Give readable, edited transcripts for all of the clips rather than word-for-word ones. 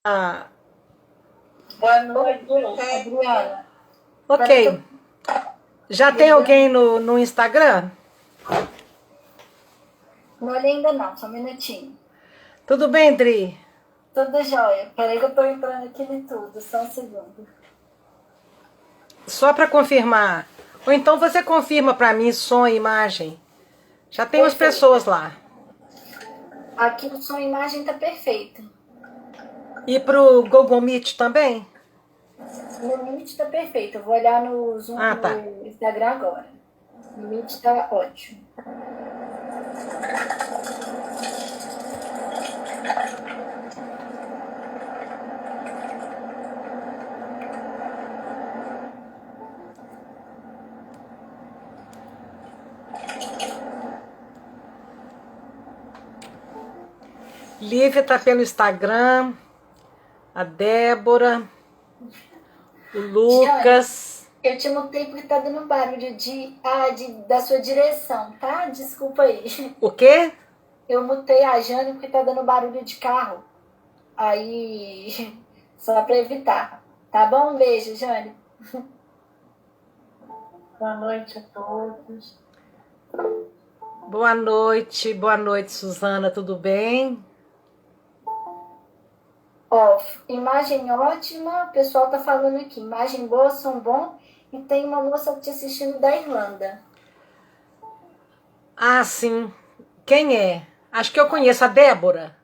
Ah, Boa noite, Adriana. Peraí que ok. eu Já tem ligando. alguém no Instagram? Não olhei ainda não, só um minutinho. Tudo bem, Dri? Tudo jóia. Peraí que eu tô entrando aqui em tudo, só um segundo. Só para confirmar. Ou então você confirma para mim som e imagem. Já tem umas pessoas Perfeito. lá. Aqui o som e imagem tá perfeito. E pro Google Meet também? No Meet tá perfeito. Eu vou olhar no Zoom, Ah, tá. no Instagram agora. No Meet tá ótimo. Lívia tá pelo Instagram. A Débora. O Jane, Lucas. eu te mutei porque tá dando barulho da sua direção, tá? Desculpa aí. O quê? Eu mutei a Jane porque tá dando barulho de carro. Aí, só para evitar. Tá bom? Um beijo, Jane. Boa noite a todos. Boa noite, Suzana. Tudo bem? Ó, imagem ótima, o pessoal tá falando aqui. Imagem boa, som bom. E tem uma moça te assistindo da Irlanda. Ah, sim. Quem é? Acho que eu conheço a Débora.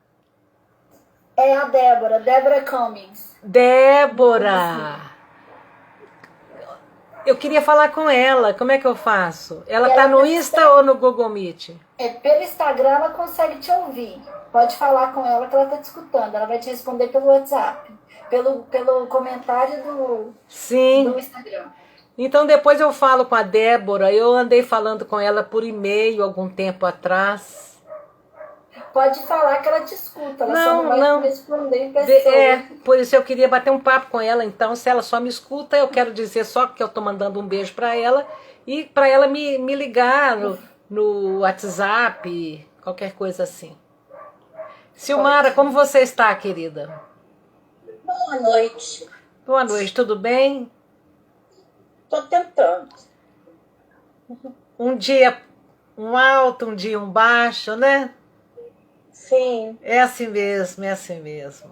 É a Débora, Débora Cummings. Débora! Eu queria falar com ela. Como é que eu faço? Ela E tá ela no pelo, Insta ou no Google Meet? pelo Instagram ela consegue te ouvir. Pode falar com ela que ela tá te escutando. Ela vai te responder pelo WhatsApp. Pelo comentário do Sim. Instagram. Então depois eu falo com a Débora. Eu andei falando com ela por e-mail algum tempo atrás. Pode falar que ela te escuta, ela só não Não, vai te não. responder em pessoa. Por isso eu queria bater um papo com ela. Então, se ela só me escuta, eu quero dizer só que eu tô mandando um beijo para ela e para ela me ligar no WhatsApp, qualquer coisa assim. Silmara, como Ótimo. você está, querida? Boa noite. Boa noite, tudo bem? Tô tentando. Um dia um alto, um dia um baixo, né? Sim. É assim mesmo, é assim mesmo.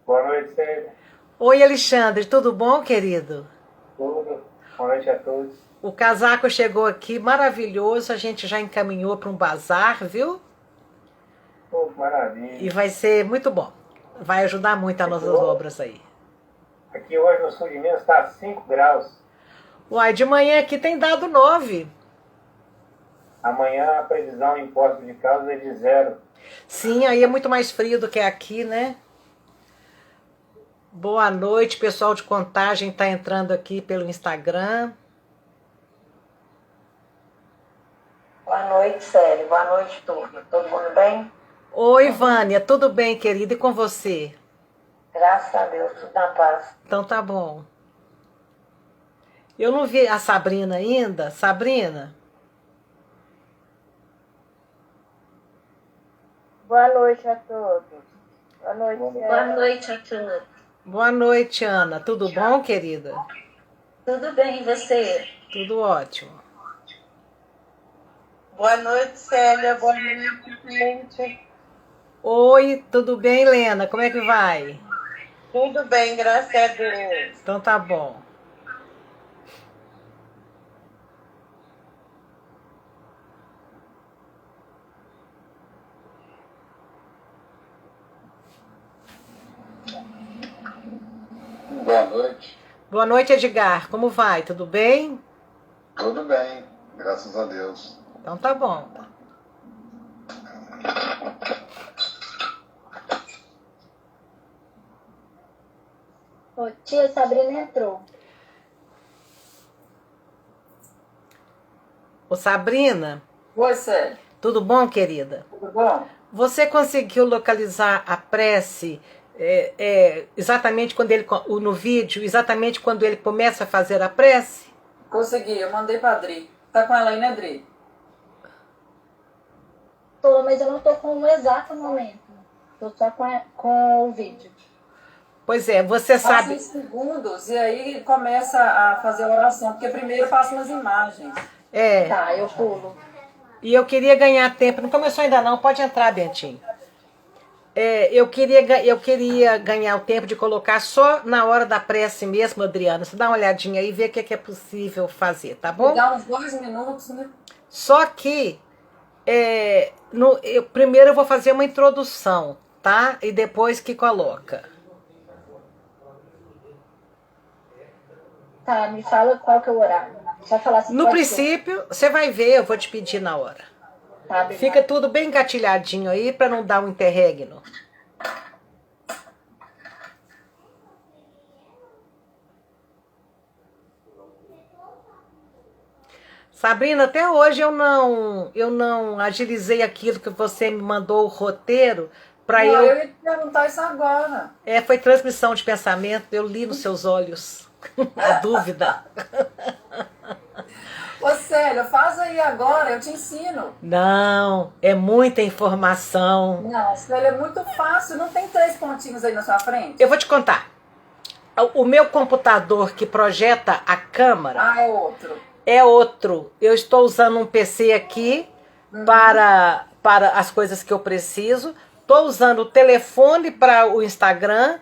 Boa noite, Sérgio. Oi, Alexandre, tudo bom, querido? Tudo. Boa noite a todos. O casaco chegou aqui maravilhoso, a gente já encaminhou para um bazar, viu? Pô, E maravilha. vai ser muito bom. Vai ajudar muito as nossas obras aí. Aqui hoje no sul de Minas está 5 graus. Uai, de manhã aqui tem dado 9. Amanhã a previsão em Poços de Caldas é de 0. Sim, aí é muito mais frio do que aqui, né? Boa noite, pessoal de Contagem está entrando aqui pelo Instagram. Boa noite, Célio. Boa noite, turma. Todo mundo bem? Oi, Vânia, tudo bem, querida? E com você? Graças a Deus, tudo na paz. Então tá bom. Eu não vi a Sabrina ainda. Sabrina? Boa noite a todos. Boa noite, Boa noite a todos. Boa noite, Ana. Tudo bom, querida? Tudo bem, e você? Tudo ótimo. Boa noite, Célia. Boa noite, gente. Oi, tudo bem, Lena? Como é que vai? Tudo bem, graças a Deus. Então tá bom. Boa noite. Boa noite, Edgar. Como vai? Tudo bem? Tudo bem, graças a Deus. Então tá bom. Ô, tia Sabrina entrou. Ô, Sabrina, Oi, Célia. tudo bom, querida? Tudo bom? Você conseguiu localizar a prece exatamente quando ele, no vídeo, exatamente quando ele começa a fazer a prece? Consegui, eu mandei pra Adri. Tá com ela aí, né, Adri? Tô, mas eu não tô com o exato momento. Tô só com o vídeo. Pois é, você Passa sabe. em segundos e aí começa a fazer a oração, porque primeiro passa umas imagens. É, Tá, eu pulo. e eu queria ganhar tempo. Não começou ainda não, pode entrar, Bentinho. Eu queria ganhar o tempo de colocar só na hora da prece mesmo, Adriana. Você dá uma olhadinha aí e vê o que é possível fazer, tá bom? Dá uns 2 minutos, né? Só que primeiro eu vou fazer uma introdução, tá? E depois que coloca. Tá, me fala qual que é o horário. Só falar se No pode princípio, você vai ver, eu vou te pedir na hora. ser. Tá, obrigada. Fica tudo bem engatilhadinho aí para não dar um interregno. Sabrina, até hoje eu não agilizei aquilo que você me mandou o roteiro para Não, eu. eu ia te perguntar isso agora. Foi transmissão de pensamento, eu li nos seus olhos a dúvida. Ô, Célia, faz aí agora, eu te ensino. Não, é muita informação. Não, Célia, é muito fácil. Não tem 3 pontinhos aí na sua frente? Eu vou te contar. O meu computador que projeta a câmera Ah, é outro. é outro. Eu estou usando um PC aqui para as coisas que eu preciso. Estou usando o telefone para o Instagram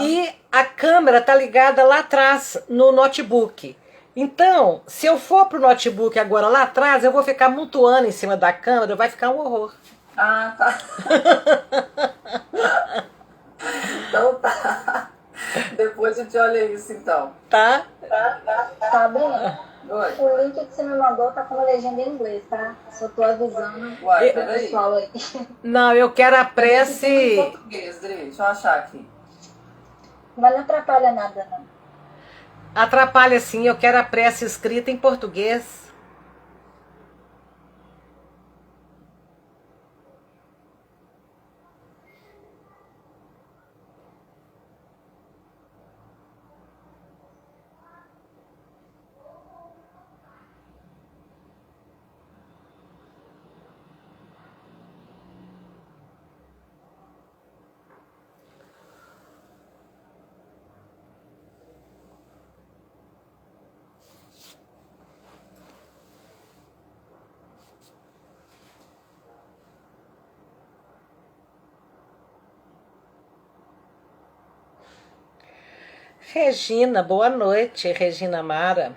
e a câmera está ligada lá atrás no notebook. Então, se eu for pro notebook agora lá atrás, eu vou ficar mutuando em cima da câmera, vai ficar um horror. Ah, tá. Então tá. Depois a gente olha isso, então. Tá? Sabrina, Oi. o link que você me mandou tá com uma legenda em inglês, tá? Só tô avisando Uai, pro peraí. pessoal aí. Não, eu quero a Em prece. português, Dri. Deixa eu achar aqui. Mas não atrapalha nada, não. Atrapalha sim, eu quero a prece escrita em português. Regina, boa noite, Regina Mara.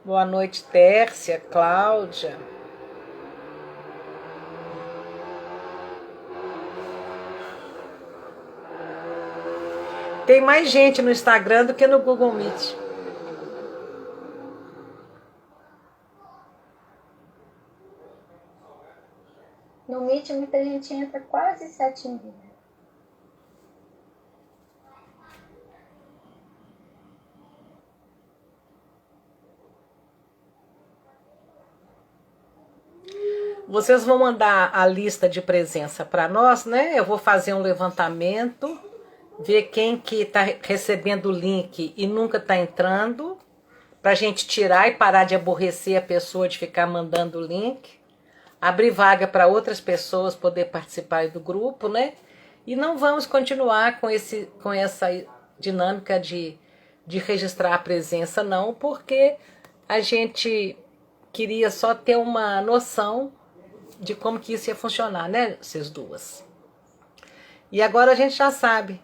Boa noite, Tércia, Cláudia. Tem mais gente no Instagram do que no Google Meet. No Meet, muita gente entra quase 7 mil. Vocês vão mandar a lista de presença para nós, né? Eu vou fazer um levantamento, ver quem que está recebendo o link e nunca está entrando, para a gente tirar e parar de aborrecer a pessoa de ficar mandando o link, abrir vaga para outras pessoas poder participar do grupo, né? E não vamos continuar com essa dinâmica de registrar a presença, não, porque a gente queria só ter uma noção de como que isso ia funcionar, né, vocês duas. E agora a gente já sabe.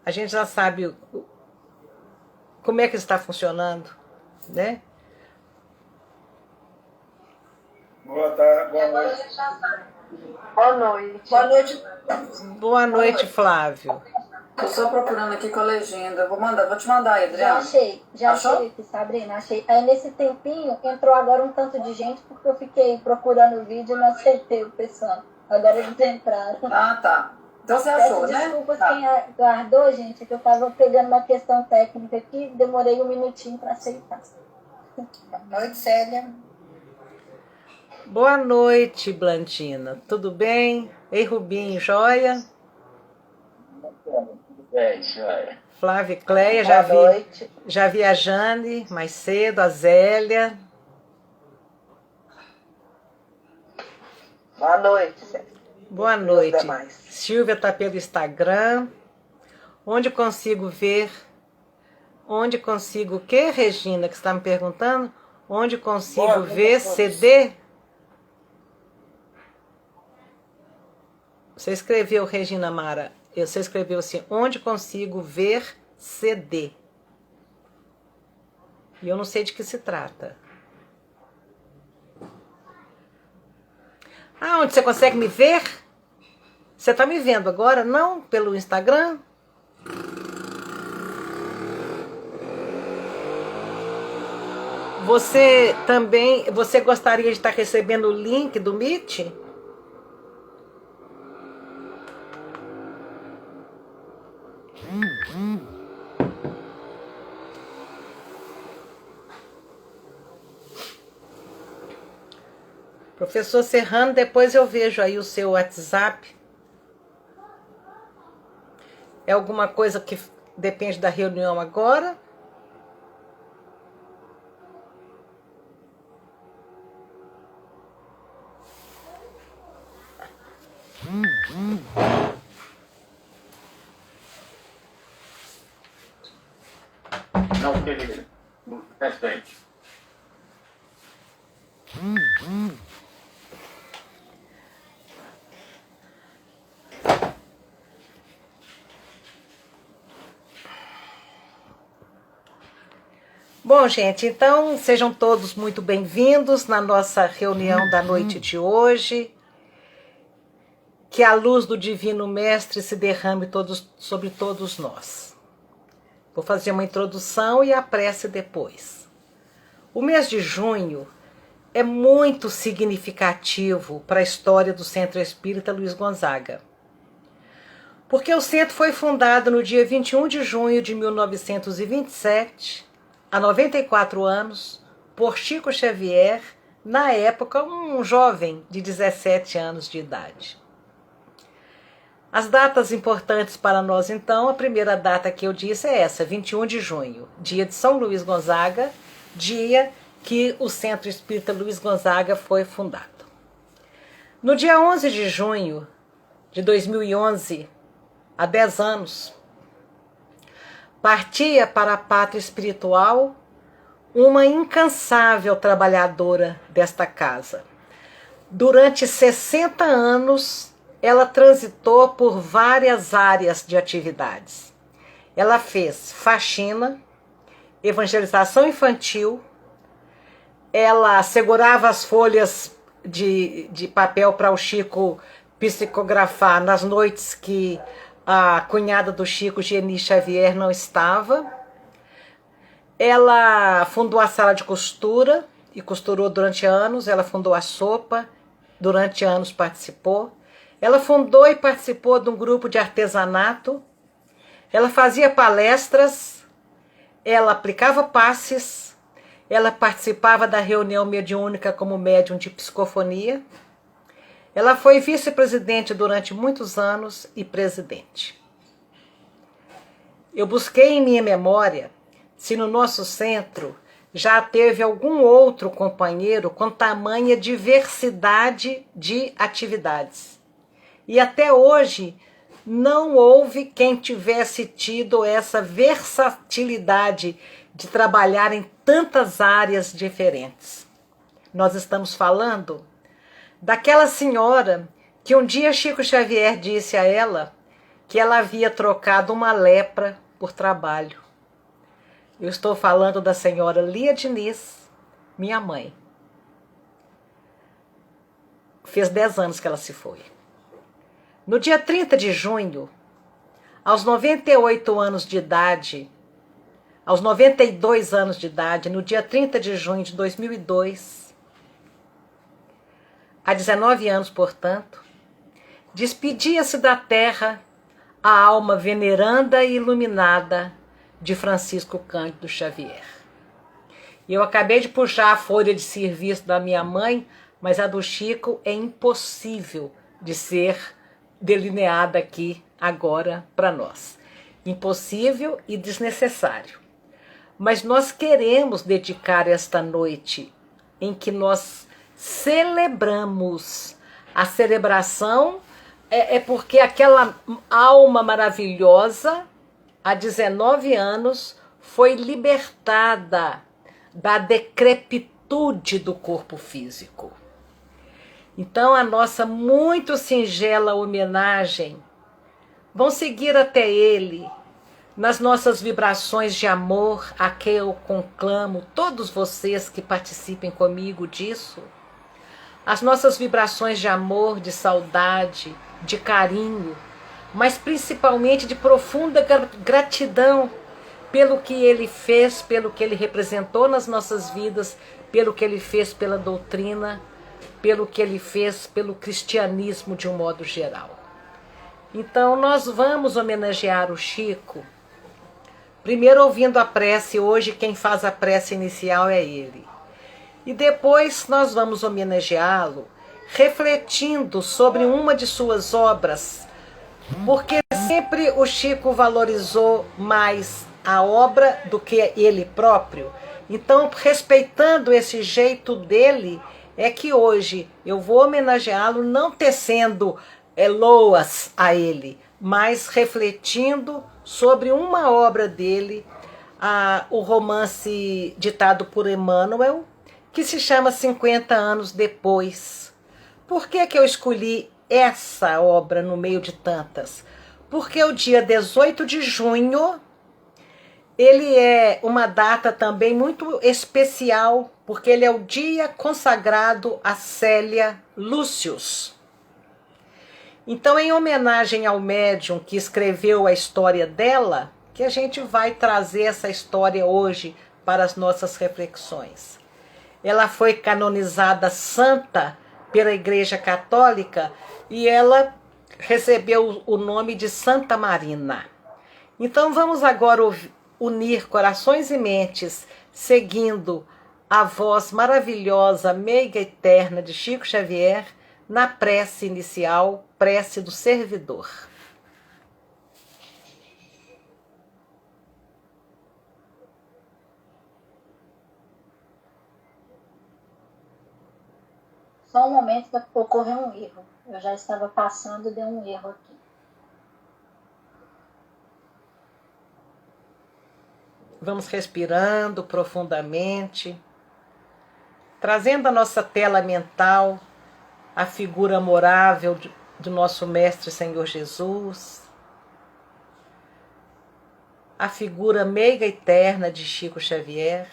A gente já sabe como é que está funcionando, né? Boa tarde, boa noite. Boa noite. Boa noite. Boa noite, Flávio. Tô só procurando aqui com a legenda. Vou te mandar aí, Já Adriana. já Achou? achei aqui, Sabrina, achei. Aí nesse tempinho entrou agora um tanto de gente porque eu fiquei procurando o vídeo e não aceitei o pessoal. Agora eles entraram. Ah, tá. Então você achou, Peço né? desculpas Tá. quem aguardou, gente, é que eu tava pegando uma questão técnica aqui, demorei um minutinho para aceitar. Boa noite, Célia. Boa noite, Blandina. Tudo bem? Ei, Rubinho, joia? Tudo bem, joia. Flávia e Cleia, Boa noite. já vi a Jane mais cedo, a Zélia. Boa noite, Célia. Boa E os noite. demais? Silvia está pelo Instagram. Onde consigo ver? Onde consigo o quê, Regina, que você está me perguntando? Onde consigo ver CD? Você escreveu, Regina Mara, você escreveu assim, onde consigo ver CD? E eu não sei de que se trata. Ah, onde você consegue me ver? Você está me vendo agora? Não? Pelo Instagram? Você gostaria de estar recebendo o link do Meet? Professor Serrano, depois eu vejo aí o seu WhatsApp. É alguma coisa que depende da reunião agora? Não, querido. Restante. Bom, gente, então sejam todos muito bem-vindos na nossa reunião da noite de hoje. Que a luz do Divino Mestre se derrame sobre todos nós. Vou fazer uma introdução e a prece depois. O mês de junho é muito significativo para a história do Centro Espírita Luiz Gonzaga. Porque o centro foi fundado no dia 21 de junho de 1927, há 94 anos, por Chico Xavier, na época um jovem de 17 anos de idade. As datas importantes para nós, então, a primeira data que eu disse é essa, 21 de junho, dia de São Luís Gonzaga, dia que o Centro Espírita Luiz Gonzaga foi fundado. No dia 11 de junho de 2011, há 10 anos, partia para a pátria espiritual uma incansável trabalhadora desta casa. Durante 60 anos, ela transitou por várias áreas de atividades. Ela fez faxina, evangelização infantil, ela segurava as folhas de papel para o Chico psicografar nas noites que a cunhada do Chico, Geni Xavier, não estava. Ela fundou a sala de costura e costurou durante anos. Ela fundou a sopa, durante anos participou. Ela fundou e participou de um grupo de artesanato. Ela fazia palestras, ela aplicava passes, ela participava da reunião mediúnica como médium de psicofonia. Ela foi vice-presidente durante muitos anos e presidente. Eu busquei em minha memória se no nosso centro já teve algum outro companheiro com tamanha diversidade de atividades. E até hoje não houve quem tivesse tido essa versatilidade de trabalhar em tantas áreas diferentes. Nós estamos falando daquela senhora que um dia Chico Xavier disse a ela que ela havia trocado uma lepra por trabalho. Eu estou falando da senhora Lia Diniz, minha mãe. Fez 10 anos que ela se foi. No dia 30 de junho, aos 98 anos de idade, aos 92 anos de idade, no dia 30 de junho de 2002, há 19 anos, portanto, despedia-se da terra a alma veneranda e iluminada de Francisco Cândido Xavier. E eu acabei de puxar a folha de serviço da minha mãe, mas a do Chico é impossível de ser delineada aqui agora para nós. impossível e desnecessário. Mas nós queremos dedicar esta noite em que nós celebramos. A celebração é porque aquela alma maravilhosa, há 19 anos, foi libertada da decrepitude do corpo físico. Então, a nossa muito singela homenagem vão seguir até ele, nas nossas vibrações de amor, a que eu conclamo todos vocês que participem comigo disso, as nossas vibrações de amor, de saudade, de carinho, mas principalmente de profunda gratidão pelo que ele fez, pelo que ele representou nas nossas vidas, pelo que ele fez pela doutrina, pelo que ele fez pelo cristianismo de um modo geral. Então nós vamos homenagear o Chico, primeiro ouvindo a prece. Hoje quem faz a prece inicial é ele. E depois nós vamos homenageá-lo refletindo sobre uma de suas obras, porque sempre o Chico valorizou mais a obra do que ele próprio. Então, respeitando esse jeito dele, é que hoje eu vou homenageá-lo, não tecendo loas a ele, mas refletindo sobre uma obra dele, o romance ditado por Emmanuel, que se chama 50 anos depois. Por que eu escolhi essa obra no meio de tantas? Porque o dia 18 de junho, ele é uma data também muito especial, porque ele é o dia consagrado a Célia Lúcius. Então, em homenagem ao médium que escreveu a história dela, que a gente vai trazer essa história hoje para as nossas reflexões. Ela foi canonizada santa pela Igreja Católica e ela recebeu o nome de Santa Marina. Então vamos agora unir corações e mentes, seguindo a voz maravilhosa, meiga eterna de Chico Xavier, na prece inicial, prece do servidor. Só um momento que ocorreu um erro. Eu já estava passando e deu um erro aqui. Vamos respirando profundamente, trazendo à nossa tela mental a figura amorável do nosso Mestre Senhor Jesus, a figura meiga eterna de Chico Xavier.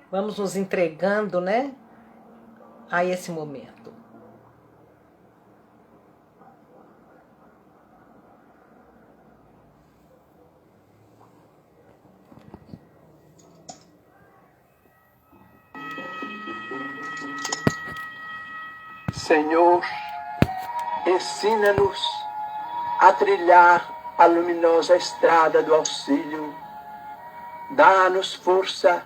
Vamos nos entregando, né, a esse momento. Senhor, ensina-nos a trilhar a luminosa estrada do auxílio. Dá-nos força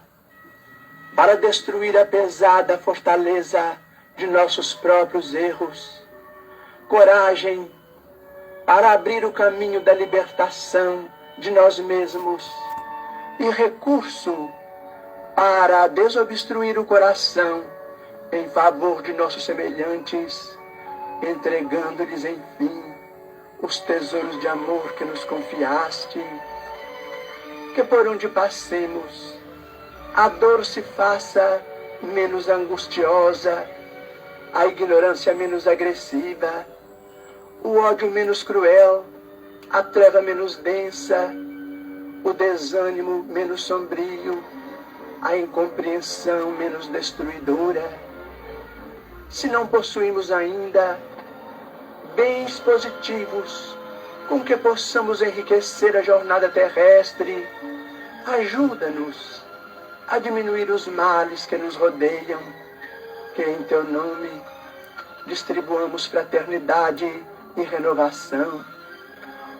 para destruir a pesada fortaleza de nossos próprios erros. Coragem para abrir o caminho da libertação de nós mesmos. E recurso para desobstruir o coração em favor de nossos semelhantes, entregando-lhes, enfim, os tesouros de amor que nos confiaste. Que por onde passemos, a dor se faça menos angustiosa, a ignorância menos agressiva, o ódio menos cruel, a treva menos densa, o desânimo menos sombrio, a incompreensão menos destruidora. Se não possuímos ainda bens positivos com que possamos enriquecer a jornada terrestre, ajuda-nos a diminuir os males que nos rodeiam, que em teu nome distribuamos fraternidade e renovação,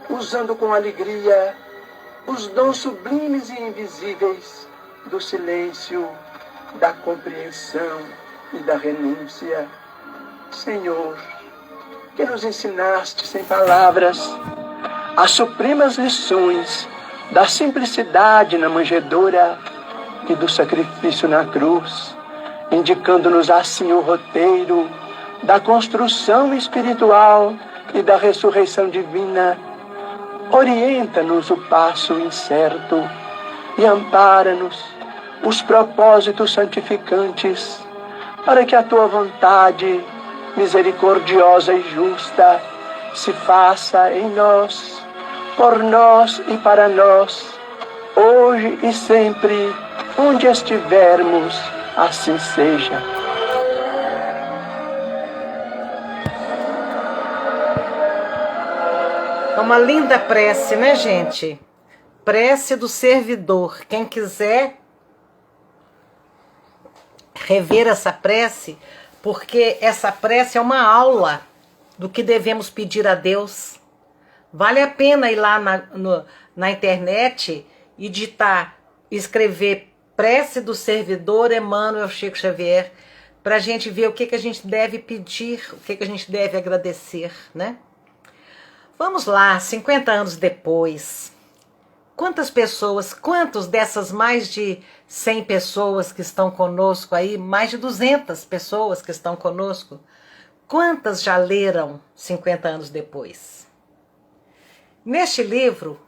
usando com alegria os dons sublimes e invisíveis do silêncio, da compreensão e da renúncia. Senhor, que nos ensinaste sem palavras as supremas lições da simplicidade na manjedoura e do sacrifício na cruz, indicando-nos assim o roteiro da construção espiritual e da ressurreição divina. Orienta-nos o passo incerto e ampara-nos os propósitos santificantes, para que a tua vontade, misericordiosa e justa, se faça em nós, por nós e para nós, hoje e sempre, onde estivermos, assim seja. É uma linda prece, né, gente? Prece do servidor. Quem quiser rever essa prece, porque essa prece é uma aula do que devemos pedir a Deus. Vale a pena ir lá na internet e digitar, escrever prece do servidor Emmanuel Chico Xavier, para a gente ver o que a gente deve pedir, o que a gente deve agradecer, né? Vamos lá, 50 anos depois. Quantas pessoas, quantos dessas mais de 100 pessoas que estão conosco aí, mais de 200 pessoas que estão conosco, quantas já leram 50 anos depois? Neste livro,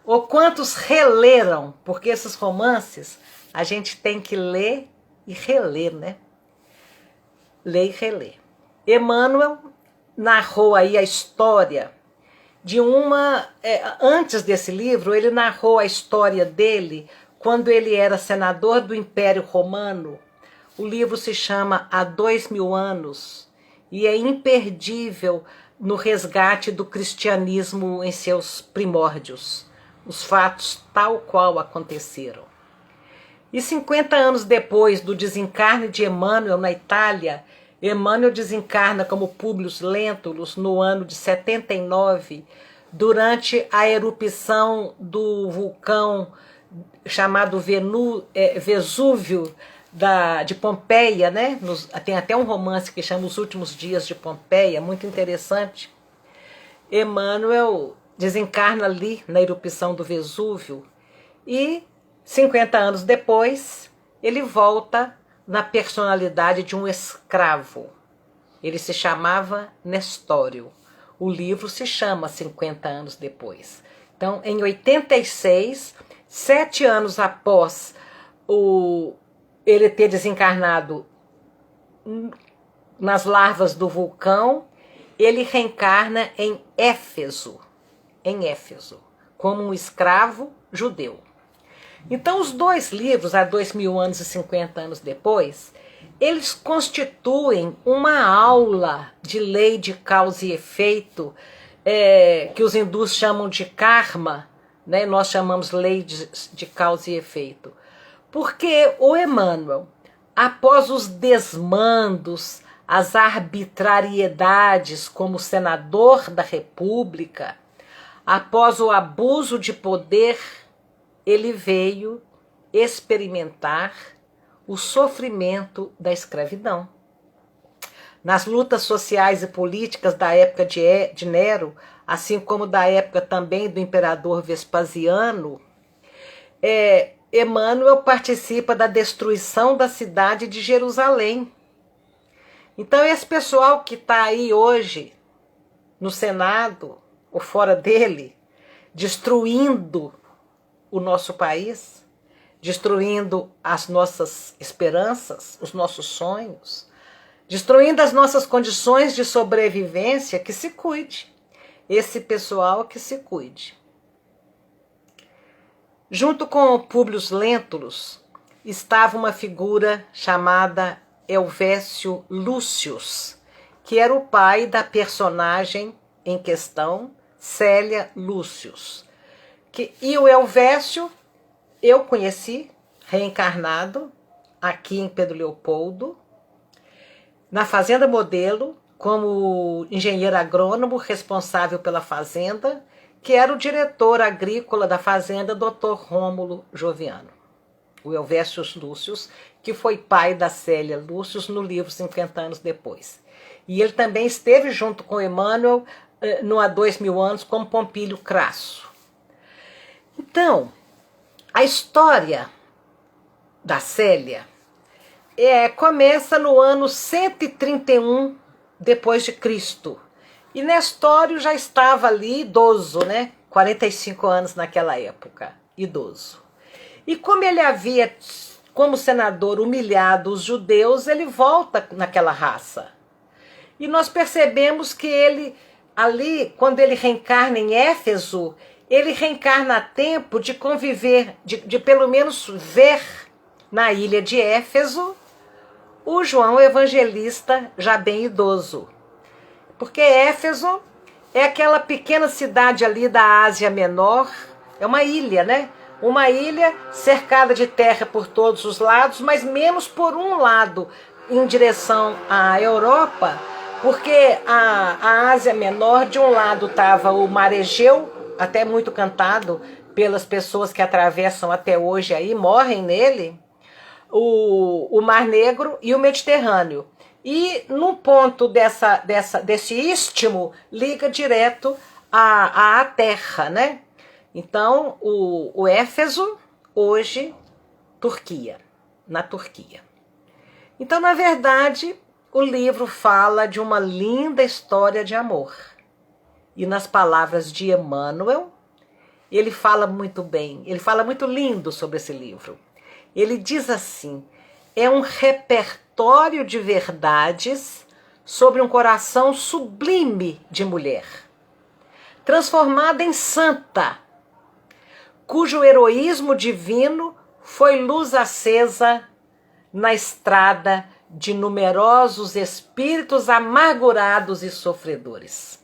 ou quantos releram, porque esses romances a gente tem que ler e reler, né? Ler e reler. Emmanuel narrou aí a história de antes desse livro, ele narrou a história dele quando ele era senador do Império Romano. O livro se chama Há 2000 anos e é imperdível no resgate do cristianismo em seus primórdios, os fatos tal qual aconteceram. E 50 anos depois do desencarne de Emmanuel na Itália, Emmanuel desencarna como Públio Lentulus no ano de 79, durante a erupção do vulcão chamado Vesúvio de Pompeia, né? Tem até um romance que chama Os Últimos Dias de Pompeia, muito interessante. Emmanuel desencarna ali na erupção do Vesúvio e 50 anos depois ele volta na personalidade de um escravo. Ele se chamava Nestório. O livro se chama 50 anos depois. Então, em 86, 7 anos após ele ter desencarnado nas larvas do vulcão, ele reencarna em Éfeso, como um escravo judeu. Então, os dois livros, há 2000 anos e 50 anos depois, eles constituem uma aula de lei de causa e efeito, que os hindus chamam de karma, né? Nós chamamos lei de causa e efeito. Porque o Emmanuel, após os desmandos, as arbitrariedades como senador da República, após o abuso de poder, ele veio experimentar o sofrimento da escravidão. Nas lutas sociais e políticas da época de Nero, assim como da época também do imperador Vespasiano, Emmanuel participa da destruição da cidade de Jerusalém. Então esse pessoal que está aí hoje no Senado, ou fora dele, destruindo o nosso país, destruindo as nossas esperanças, os nossos sonhos, destruindo as nossas condições de sobrevivência, que se cuide. Esse pessoal que se cuide. Junto com Públio Lentulus estava uma figura chamada Helvécio Lúcius, que era o pai da personagem em questão, Célia Lúcius. E o Helvécio eu conheci reencarnado aqui em Pedro Leopoldo, na Fazenda Modelo, como engenheiro agrônomo responsável pela fazenda, que era o diretor agrícola da fazenda, Dr. Rômulo Joviano. O Helvécio Lúcius, que foi pai da Célia Lúcius no livro 50 anos depois. E ele também esteve junto com Emmanuel há 2000 anos como Pompílio Crasso. Então, a história da Célia começa no ano 131 depois de Cristo. E Nestório já estava ali idoso, né? 45 anos naquela época, idoso. E como ele havia, como senador, humilhado os judeus, ele volta naquela raça. E nós percebemos que ele, ali, quando ele reencarna em Éfeso, ele reencarna a tempo de conviver, de pelo menos ver na ilha de Éfeso o João Evangelista já bem idoso. Porque Éfeso é aquela pequena cidade ali da Ásia Menor, é uma ilha, né? Uma ilha cercada de terra por todos os lados, mas menos por um lado, em direção à Europa, porque a Ásia Menor, de um lado estava o Mar Egeu, até muito cantado pelas pessoas que atravessam até hoje aí, morrem nele, o Mar Negro e o Mediterrâneo. E num ponto desse istmo, liga direto à terra, né? Então, o Éfeso, hoje, Turquia, na Turquia. Então, na verdade, o livro fala de uma linda história de amor. E nas palavras de Emmanuel, ele fala muito bem, ele fala muito lindo sobre esse livro. Ele diz assim: é um repertório de verdades sobre um coração sublime de mulher, transformada em santa, cujo heroísmo divino foi luz acesa na estrada de numerosos espíritos amargurados e sofredores.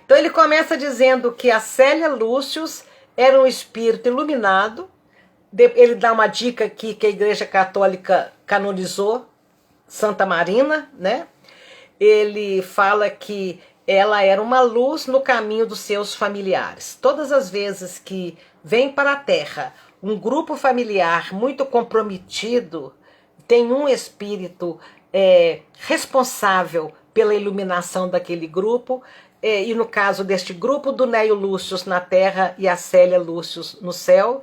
Então ele começa dizendo que a Célia Lúcius era um espírito iluminado. Ele dá uma dica aqui que a Igreja Católica canonizou Santa Marina, né? Ele fala que ela era uma luz no caminho dos seus familiares. Todas as vezes que vem para a Terra um grupo familiar muito comprometido, tem um espírito responsável pela iluminação daquele grupo, e no caso deste grupo do Neio Lúcius na Terra e a Célia Lúcius no céu,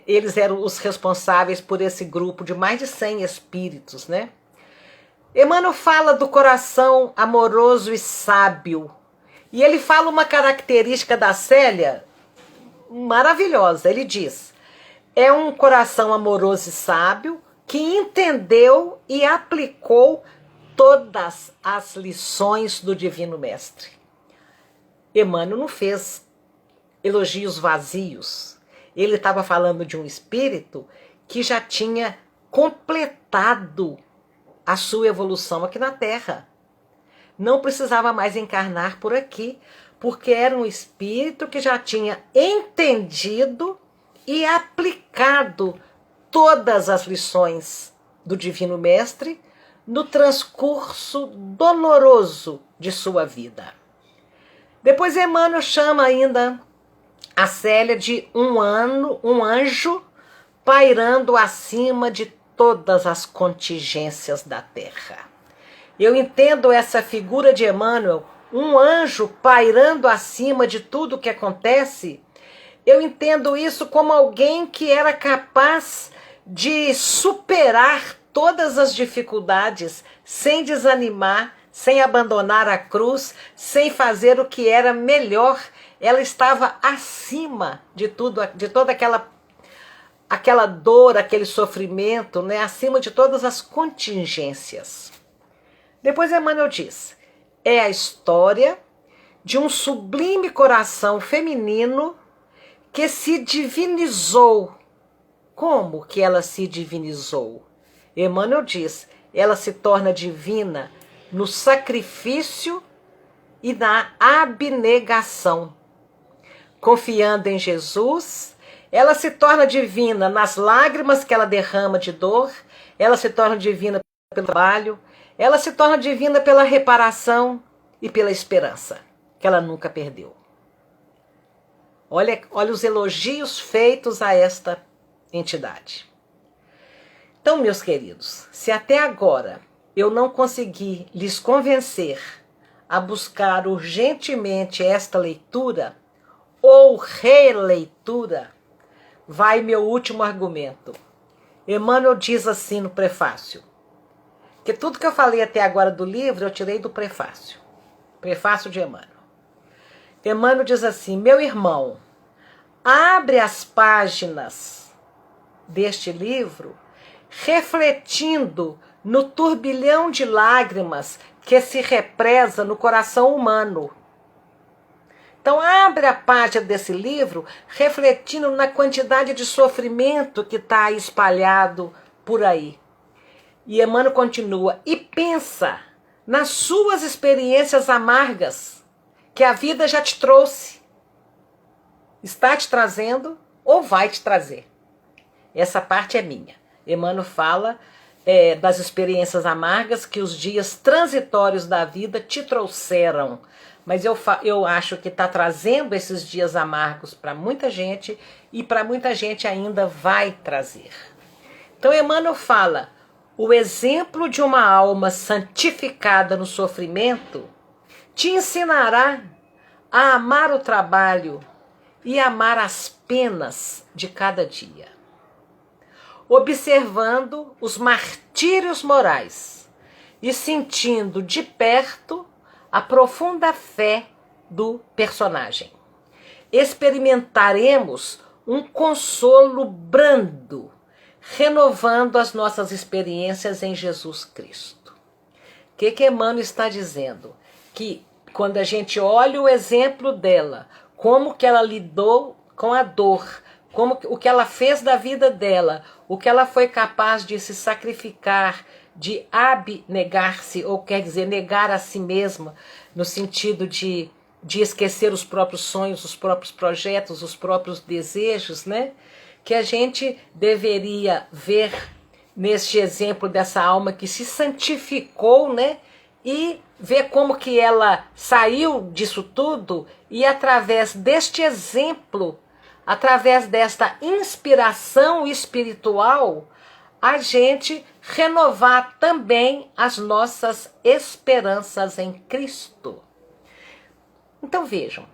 eles eram os responsáveis por esse grupo de mais de 100 espíritos, né? Emmanuel fala do coração amoroso e sábio. E ele fala uma característica da Célia maravilhosa. Ele diz: é um coração amoroso e sábio que entendeu e aplicou todas as lições do Divino Mestre. Emmanuel não fez elogios vazios. Ele estava falando de um espírito que já tinha completado a sua evolução aqui na Terra. Não precisava mais encarnar por aqui, porque era um espírito que já tinha entendido e aplicado todas as lições do Divino Mestre no transcurso doloroso de sua vida. Depois Emmanuel chama ainda a Célia de um anjo pairando acima de todas as contingências da terra. Eu entendo essa figura de Emmanuel, um anjo pairando acima de tudo que acontece. Eu entendo isso como alguém que era capaz de superar todas as dificuldades sem desanimar, sem abandonar a cruz, sem fazer o que era melhor. Ela estava acima de tudo, de toda aquela dor, aquele sofrimento, né? Acima de todas as contingências. Depois Emmanuel diz: é a história de um sublime coração feminino que se divinizou. Como que ela se divinizou? Emmanuel diz: ela se torna divina no sacrifício e na abnegação. Confiando em Jesus, ela se torna divina nas lágrimas que ela derrama de dor, ela se torna divina pelo trabalho, ela se torna divina pela reparação e pela esperança, que ela nunca perdeu. Olha os elogios feitos a esta entidade. Então, meus queridos, se até agora eu não consegui lhes convencer a buscar urgentemente esta leitura ou releitura, vai meu último argumento. Emmanuel diz assim no prefácio, que tudo que eu falei até agora do livro eu tirei do prefácio. Prefácio de Emmanuel. Emmanuel diz assim: meu irmão, abre as páginas deste livro refletindo no turbilhão de lágrimas que se represa no coração humano. Então abre a página desse livro refletindo na quantidade de sofrimento que está espalhado por aí. E Emmanuel continua, e pensa nas suas experiências amargas que a vida já te trouxe. Está te trazendo ou vai te trazer. Essa parte é minha. Emmanuel fala das experiências amargas que os dias transitórios da vida te trouxeram. Mas eu acho que está trazendo esses dias amargos para muita gente e para muita gente ainda vai trazer. Então Emmanuel fala, o exemplo de uma alma santificada no sofrimento te ensinará a amar o trabalho e amar as penas de cada dia, observando os martírios morais e sentindo de perto a profunda fé do personagem. Experimentaremos um consolo brando, renovando as nossas experiências em Jesus Cristo. O que Emmanuel está dizendo? Que quando a gente olha o exemplo dela, como que ela lidou com a dor, o que ela fez da vida dela, o que ela foi capaz de se sacrificar, de abnegar-se, ou quer dizer, negar a si mesma, no sentido de esquecer os próprios sonhos, os próprios projetos, os próprios desejos, né? Que a gente deveria ver neste exemplo dessa alma que se santificou, né? E ver como que ela saiu disso tudo e através deste exemplo, através desta inspiração espiritual, a gente renovar também as nossas esperanças em Cristo. Então vejam,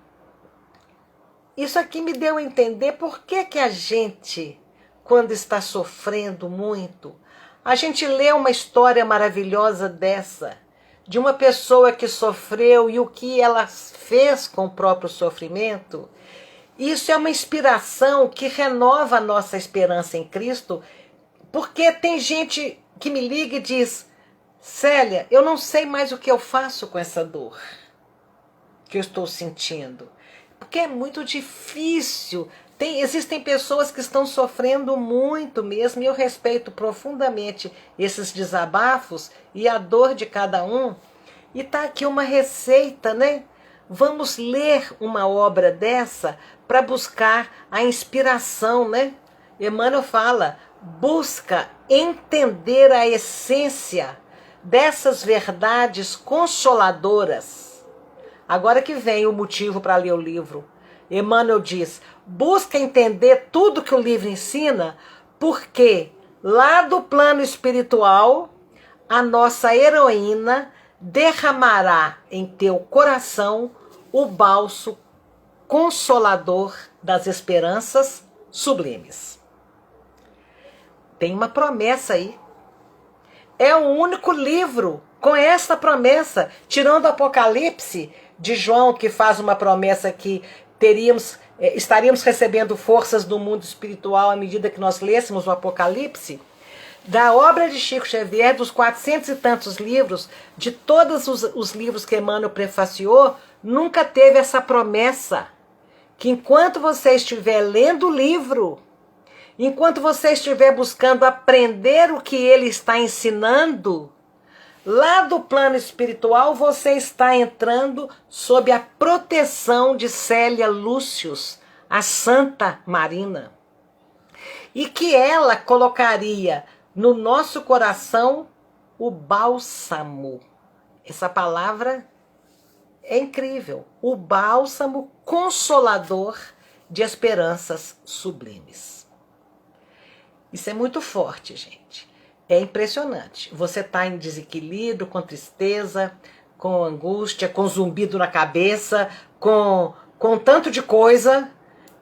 isso aqui me deu a entender por que a gente, quando está sofrendo muito, a gente lê uma história maravilhosa dessa, de uma pessoa que sofreu e o que ela fez com o próprio sofrimento. Isso é uma inspiração que renova a nossa esperança em Cristo, porque tem gente que me liga e diz, Célia, eu não sei mais o que eu faço com essa dor que eu estou sentindo, porque é muito difícil. Existem pessoas que estão sofrendo muito mesmo, e eu respeito profundamente esses desabafos e a dor de cada um. E está aqui uma receita, né? Vamos ler uma obra dessa para buscar a inspiração, né? Emmanuel fala, busca entender a essência dessas verdades consoladoras. Agora que vem o motivo para ler o livro. Emmanuel diz, busca entender tudo que o livro ensina, porque lá do plano espiritual, a nossa heroína derramará em teu coração o bálsamo consolador das esperanças sublimes. Tem uma promessa aí. É o único livro com essa promessa, tirando o Apocalipse de João, que faz uma promessa que estaríamos recebendo forças do mundo espiritual à medida que nós lêssemos o Apocalipse. Da obra de Chico Xavier, dos 400 e tantos livros, de todos os livros que Emmanuel prefaciou, nunca teve essa promessa, que enquanto você estiver lendo o livro, enquanto você estiver buscando aprender o que ele está ensinando, lá do plano espiritual você está entrando sob a proteção de Célia Lúcius, a Santa Marina, e que ela colocaria no nosso coração o bálsamo. Essa palavra é incrível. O bálsamo consolador de esperanças sublimes. Isso é muito forte, gente. é impressionante. Você está em desequilíbrio, com tristeza, com angústia, com zumbido na cabeça, com tanto de coisa,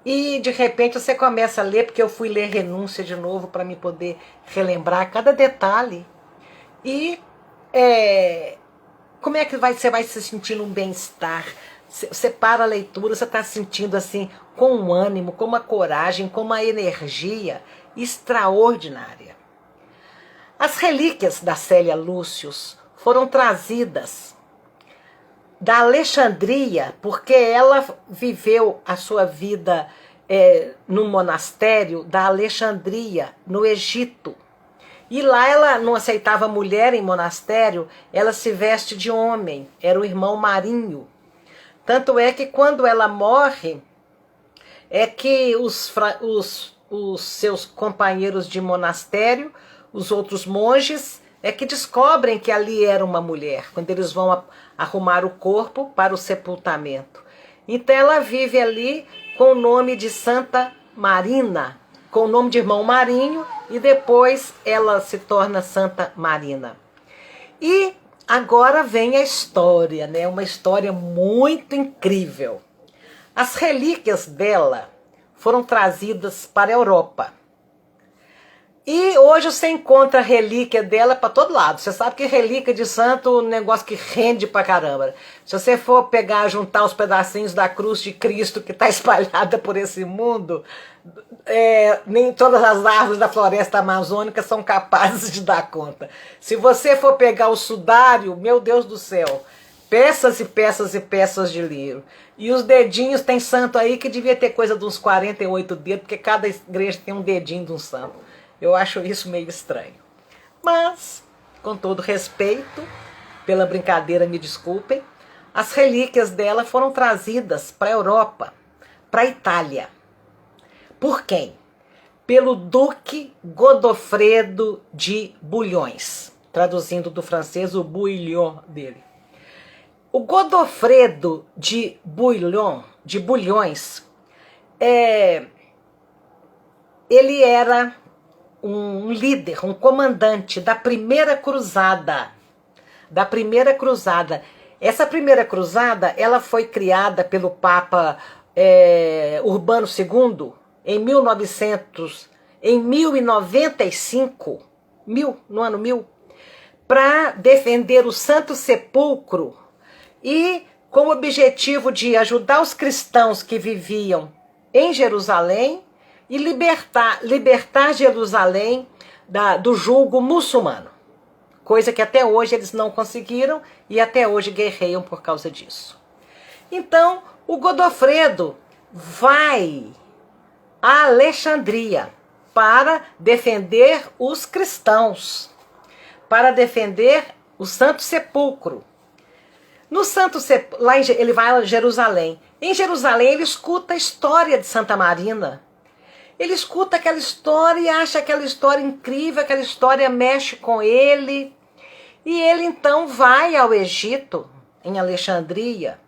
e de repente você começa a ler, porque eu fui ler Renúncia de novo para me poder relembrar cada detalhe. E como é que você vai se sentindo um bem-estar? Você para a leitura, você está sentindo assim, com um ânimo, com uma coragem, com uma energia extraordinária. As relíquias da Célia Lúcius foram trazidas da Alexandria, porque ela viveu a sua vida no monastério da Alexandria, no Egito. E lá ela não aceitava mulher em monastério, ela se veste de homem, era o irmão Marinho. Tanto é que quando ela morre, é que os seus companheiros de monastério, os outros monges, é que descobrem que ali era uma mulher, quando eles vão arrumar o corpo para o sepultamento. Então ela vive ali com o nome de Santa Marina, com o nome de irmão Marinho, e depois ela se torna Santa Marina. E agora vem a história, né? Uma história muito incrível. As relíquias dela foram trazidas para a Europa. E hoje você encontra a relíquia dela para todo lado. Você sabe que relíquia de santo é um negócio que rende pra caramba. Se você for pegar, juntar os pedacinhos da cruz de Cristo que está espalhada por esse mundo, nem todas as árvores da floresta amazônica são capazes de dar conta. Se você for pegar o sudário, meu Deus do céu, peças e peças e peças de livro. E os dedinhos, tem santo aí que devia ter coisa de uns 48 dedos, porque cada igreja tem um dedinho de um santo. Eu acho isso meio estranho. Mas, com todo respeito, pela brincadeira, me desculpem, as relíquias dela foram trazidas para a Europa, para a Itália. Por quem? Pelo Duque Godofredo de Bulhões, traduzindo do francês o Bouillon dele. O Godofredo de Bulhões, ele era um líder, um comandante da primeira cruzada. Essa primeira cruzada, ela foi criada pelo Papa Urbano II em 1095, no ano 1000, para defender o Santo Sepulcro e com o objetivo de ajudar os cristãos que viviam em Jerusalém e libertar Jerusalém do jugo muçulmano. Coisa que até hoje eles não conseguiram e até hoje guerreiam por causa disso. Então, o Godofredo vai a Alexandria para defender os cristãos, para defender o Santo Sepulcro. Lá ele vai a Jerusalém. Em Jerusalém ele escuta a história de Santa Marina. Ele escuta aquela história e acha aquela história incrível, aquela história mexe com ele. E ele então vai ao Egito, em Alexandria,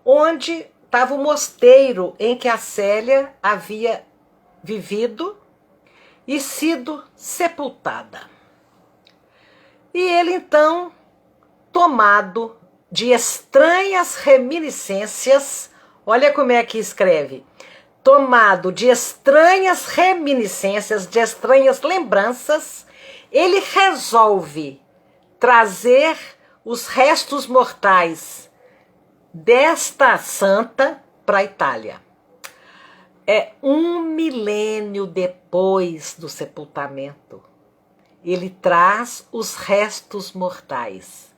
onde estava o mosteiro em que a Célia havia vivido e sido sepultada. E ele então, tomado de estranhas reminiscências, olha como é que escreve, tomado de estranhas reminiscências, de estranhas lembranças, ele resolve trazer os restos mortais desta santa para a Itália. 1 milênio depois do sepultamento, ele traz os restos mortais.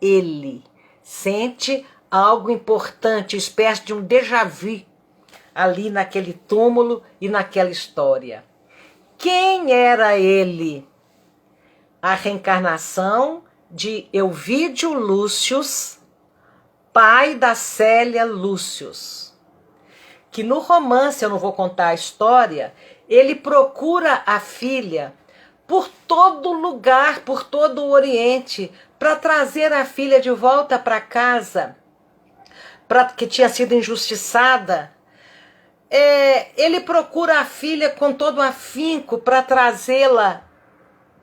Ele sente algo importante, espécie de um déjà vu, ali naquele túmulo e naquela história. Quem era ele? A reencarnação de Elvídio Lúcius, pai da Célia Lúcius, que no romance, eu não vou contar a história, ele procura a filha por todo lugar, por todo o Oriente, para trazer a filha de volta para casa, que tinha sido injustiçada. Ele procura a filha com todo afinco para trazê-la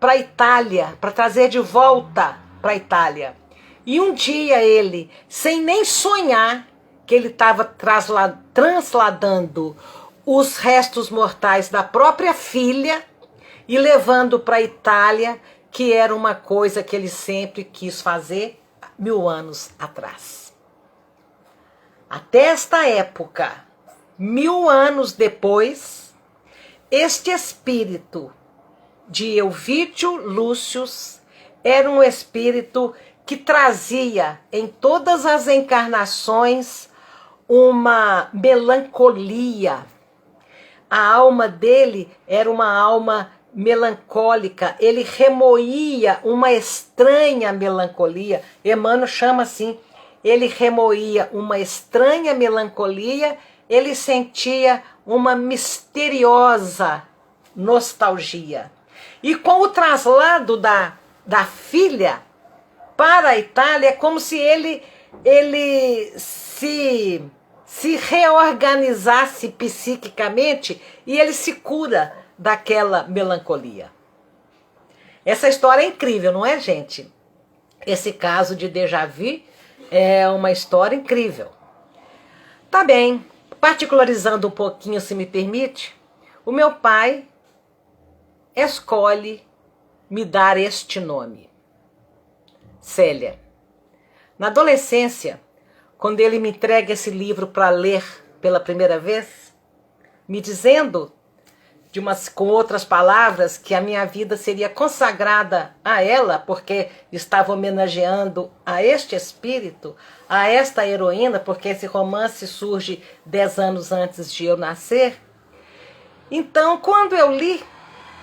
para a Itália, para trazer de volta para a Itália. E um dia ele, sem nem sonhar que ele estava transladando os restos mortais da própria filha e levando para a Itália, que era uma coisa que ele sempre quis fazer 1000 anos atrás. Até esta época, 1000 anos depois, este espírito de Elvídio Lúcius era um espírito que trazia em todas as encarnações uma melancolia. A alma dele era uma alma melancólica, ele remoía uma estranha melancolia. Emmanuel chama assim, ele remoía uma estranha melancolia, ele sentia uma misteriosa nostalgia. E com o traslado da filha para a Itália, é como se ele se reorganizasse psiquicamente e ele se cura daquela melancolia. Essa história é incrível, não é, gente? Esse caso de déjà vu é uma história incrível. Tá bem, particularizando um pouquinho, se me permite, o meu pai escolhe me dar este nome, Célia. Na adolescência, quando ele me entrega esse livro para ler pela primeira vez, me dizendo, com outras palavras, que a minha vida seria consagrada a ela, porque estava homenageando a este espírito, a esta heroína, porque esse romance surge 10 anos antes de eu nascer. Então, quando eu li,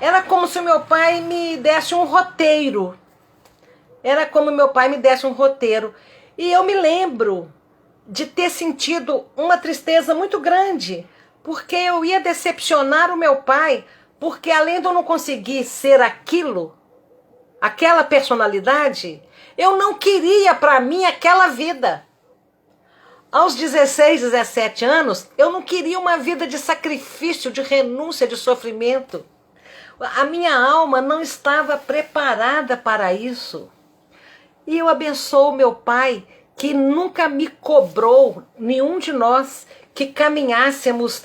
era como se o meu pai me desse um roteiro. Era como meu pai me desse um roteiro. E eu me lembro de ter sentido uma tristeza muito grande, porque eu ia decepcionar o meu pai, porque além de eu não conseguir ser aquilo, aquela personalidade, eu não queria para mim aquela vida. Aos 16, 17 anos, eu não queria uma vida de sacrifício, de renúncia, de sofrimento. A minha alma não estava preparada para isso. E eu abençoo meu pai, que nunca me cobrou, nenhum de nós, que caminhássemos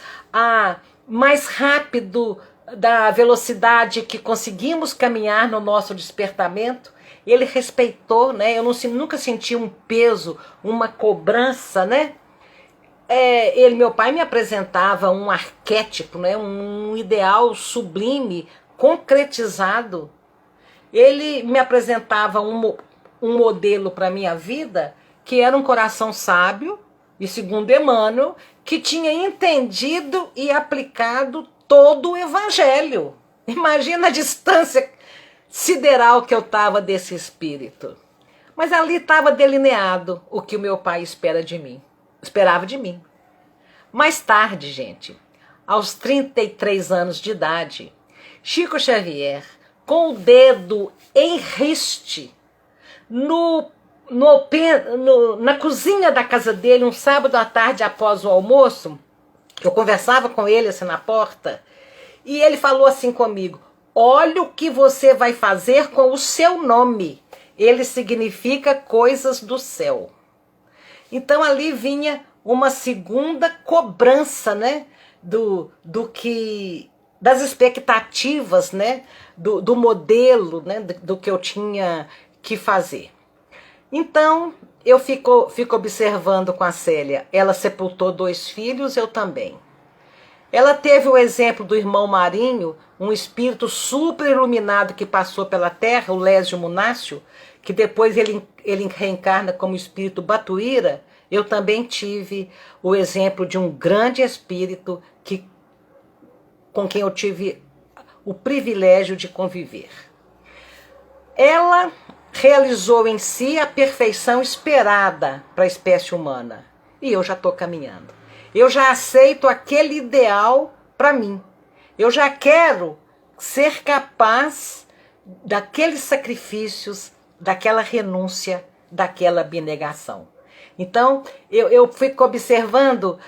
mais rápido da velocidade que conseguimos caminhar no nosso despertamento. Ele respeitou, né? Eu nunca senti um peso, uma cobrança, né? Meu pai me apresentava um arquétipo, né? Um ideal sublime, concretizado. Ele me apresentava um modelo para a minha vida, que era um coração sábio, e segundo Emmanuel, que tinha entendido e aplicado todo o evangelho. Imagina a distância sideral que eu estava desse espírito. Mas ali estava delineado o que o meu pai esperava de mim. Mais tarde, gente, aos 33 anos de idade, Chico Xavier, com o dedo em riste, na cozinha da casa dele, um sábado à tarde após o almoço, eu conversava com ele assim na porta, e ele falou assim comigo: olha o que você vai fazer com o seu nome. Ele significa coisas do céu. Então ali vinha uma segunda cobrança, né? Das expectativas, né? Do modelo, né? Do que eu tinha que fazer. Então eu fico observando com a Célia. Ela sepultou 2 filhos, eu também. Ela teve o exemplo do irmão Marinho, um espírito super iluminado que passou pela terra, o Lésio Munácio, que depois ele reencarna como espírito Batuíra. Eu também tive o exemplo de um grande espírito com quem eu tive o privilégio de conviver. Ela realizou em si a perfeição esperada para a espécie humana. E eu já estou caminhando. Eu já aceito aquele ideal para mim. Eu já quero ser capaz daqueles sacrifícios, daquela renúncia, daquela abnegação. Então, eu fico observando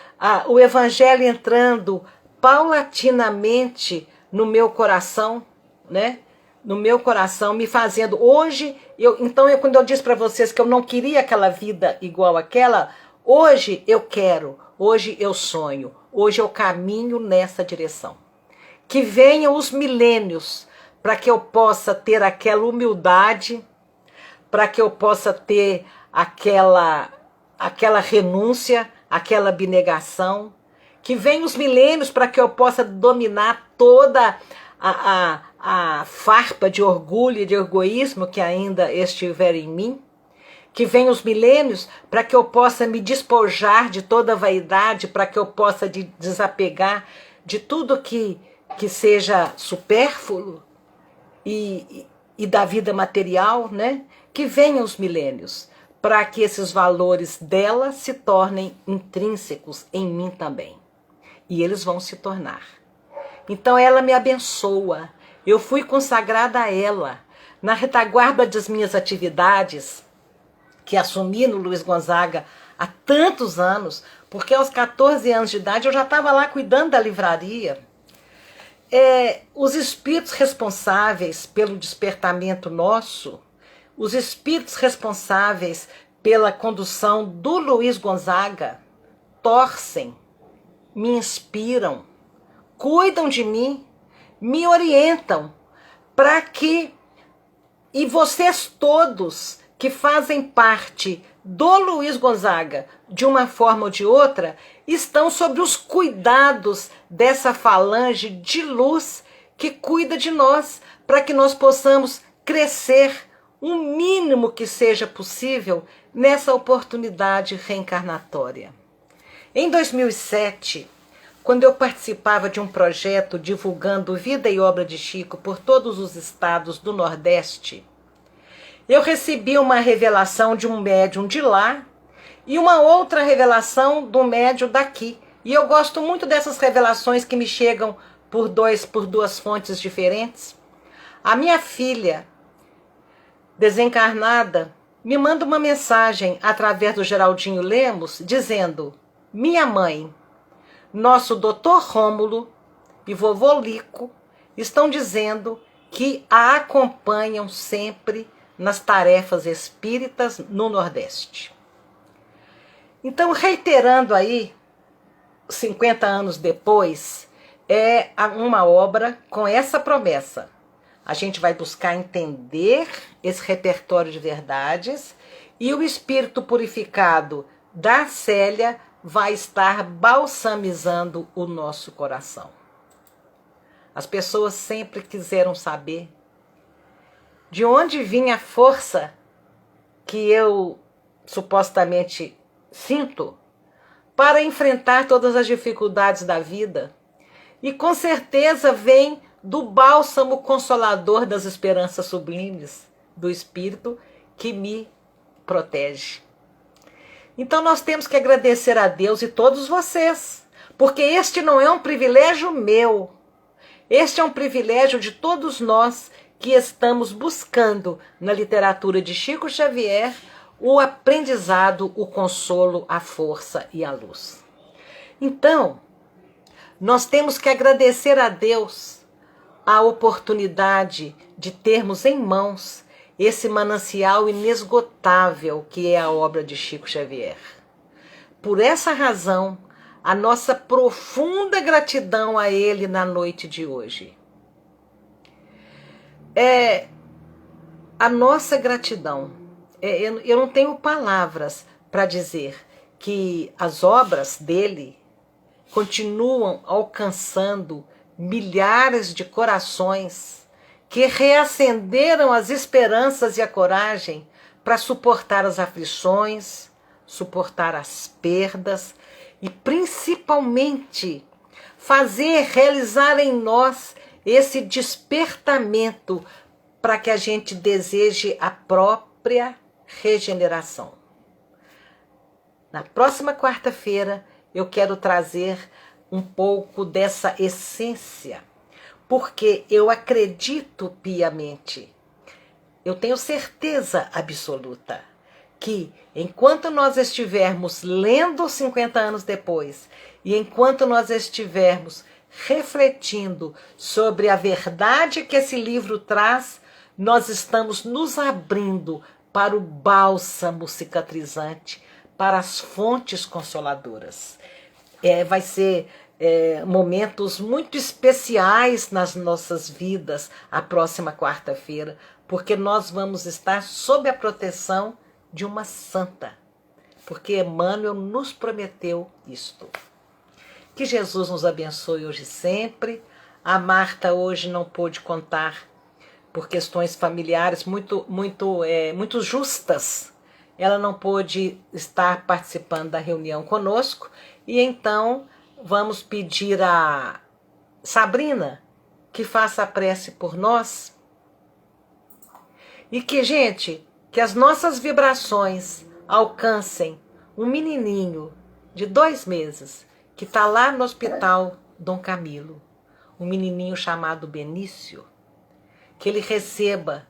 o evangelho entrando paulatinamente no meu coração, né? no meu coração, me fazendo. Hoje, quando eu disse para vocês que eu não queria aquela vida igual àquela, hoje eu quero, hoje eu sonho, hoje eu caminho nessa direção. Que venham os milênios para que eu possa ter aquela humildade, para que eu possa ter aquela renúncia, aquela abnegação. Que venham os milênios para que eu possa dominar toda a farpa de orgulho e de egoísmo que ainda estiver em mim. Que venham os milênios para que eu possa me despojar de toda a vaidade, para que eu possa desapegar de tudo que seja supérfluo e da vida material, né? Que venham os milênios para que esses valores dela se tornem intrínsecos em mim também. E eles vão se tornar. Então ela me abençoa. Eu fui consagrada a ela. Na retaguarda das minhas atividades, que assumi no Luiz Gonzaga há tantos anos, porque aos 14 anos de idade eu já estava lá cuidando da livraria. Os espíritos responsáveis pelo despertamento nosso, os espíritos responsáveis pela condução do Luiz Gonzaga, torcem, me inspiram, cuidam de mim, me orientam para que, e vocês todos que fazem parte do Luiz Gonzaga, de uma forma ou de outra, estão sob os cuidados dessa falange de luz que cuida de nós, para que nós possamos crescer o mínimo que seja possível nessa oportunidade reencarnatória. Em 2007, quando eu participava de um projeto divulgando vida e obra de Chico por todos os estados do Nordeste, eu recebi uma revelação de um médium de lá e uma outra revelação do médium daqui. E eu gosto muito dessas revelações que me chegam por duas fontes diferentes. A minha filha, desencarnada, me manda uma mensagem através do Geraldinho Lemos, dizendo: minha mãe, nosso doutor Rômulo e vovô Lico estão dizendo que a acompanham sempre nas tarefas espíritas no Nordeste. Então, reiterando aí, 50 anos depois, é uma obra com essa promessa. A gente vai buscar entender esse repertório de verdades e o espírito purificado da Célia vai estar balsamizando o nosso coração. As pessoas sempre quiseram saber de onde vinha a força que eu supostamente sinto para enfrentar todas as dificuldades da vida. E com certeza vem do bálsamo consolador das esperanças sublimes do Espírito que me protege. Então nós temos que agradecer a Deus e todos vocês, porque este não é um privilégio meu, este é um privilégio de todos nós que estamos buscando na literatura de Chico Xavier o aprendizado, o consolo, a força e a luz. Então, nós temos que agradecer a Deus a oportunidade de termos em mãos esse manancial inesgotável que é a obra de Chico Xavier. Por essa razão, a nossa profunda gratidão a ele na noite de hoje. A nossa gratidão. Eu não tenho palavras para dizer que as obras dele continuam alcançando milhares de corações que reacenderam as esperanças e a coragem para suportar as aflições, suportar as perdas e principalmente realizar em nós esse despertamento para que a gente deseje a própria regeneração. Na próxima quarta-feira eu quero trazer um pouco dessa essência, porque eu acredito piamente, eu tenho certeza absoluta que enquanto nós estivermos lendo 50 anos depois e enquanto nós estivermos refletindo sobre a verdade que esse livro traz, nós estamos nos abrindo para o bálsamo cicatrizante, para as fontes consoladoras. Vai ser momentos muito especiais nas nossas vidas a próxima quarta-feira, porque nós vamos estar sob a proteção de uma santa, porque Emmanuel nos prometeu isto. Que Jesus nos abençoe hoje e sempre. A Marta hoje não pôde contar por questões familiares muito justas. Ela não pôde estar participando da reunião conosco, e então vamos pedir a Sabrina que faça a prece por nós. E que, gente, que as nossas vibrações alcancem um menininho de 2 meses que está lá no hospital Dom Camilo, um menininho chamado Benício, que ele receba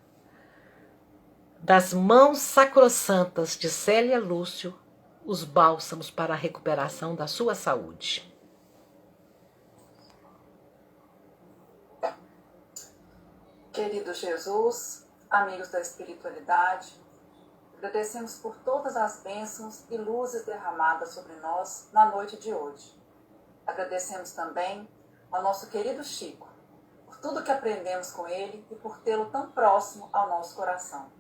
das mãos sacrossantas de Célia Lúcio os bálsamos para a recuperação da sua saúde. Querido Jesus, amigos da espiritualidade, agradecemos por todas as bênçãos e luzes derramadas sobre nós na noite de hoje. Agradecemos também ao nosso querido Chico, por tudo que aprendemos com ele e por tê-lo tão próximo ao nosso coração.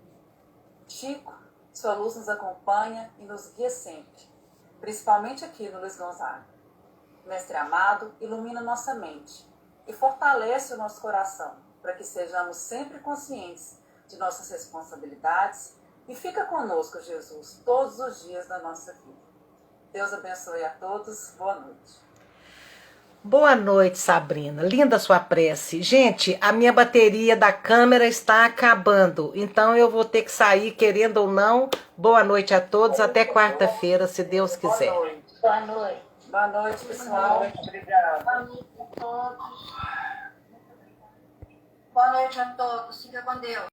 Chico, sua luz nos acompanha e nos guia sempre, principalmente aqui no Luiz Gonzaga. Mestre amado, ilumina nossa mente e fortalece o nosso coração, para que sejamos sempre conscientes de nossas responsabilidades, e fica conosco, Jesus, todos os dias da nossa vida. Deus abençoe a todos. Boa noite. Boa noite, Sabrina. Linda sua prece. Gente, a minha bateria da câmera está acabando, então eu vou ter que sair, querendo ou não. Boa noite a todos. Até quarta-feira, se Deus quiser. Boa noite. Boa noite. Boa noite, pessoal. Obrigado. Boa noite a todos. Boa noite a todos. Fica com Deus.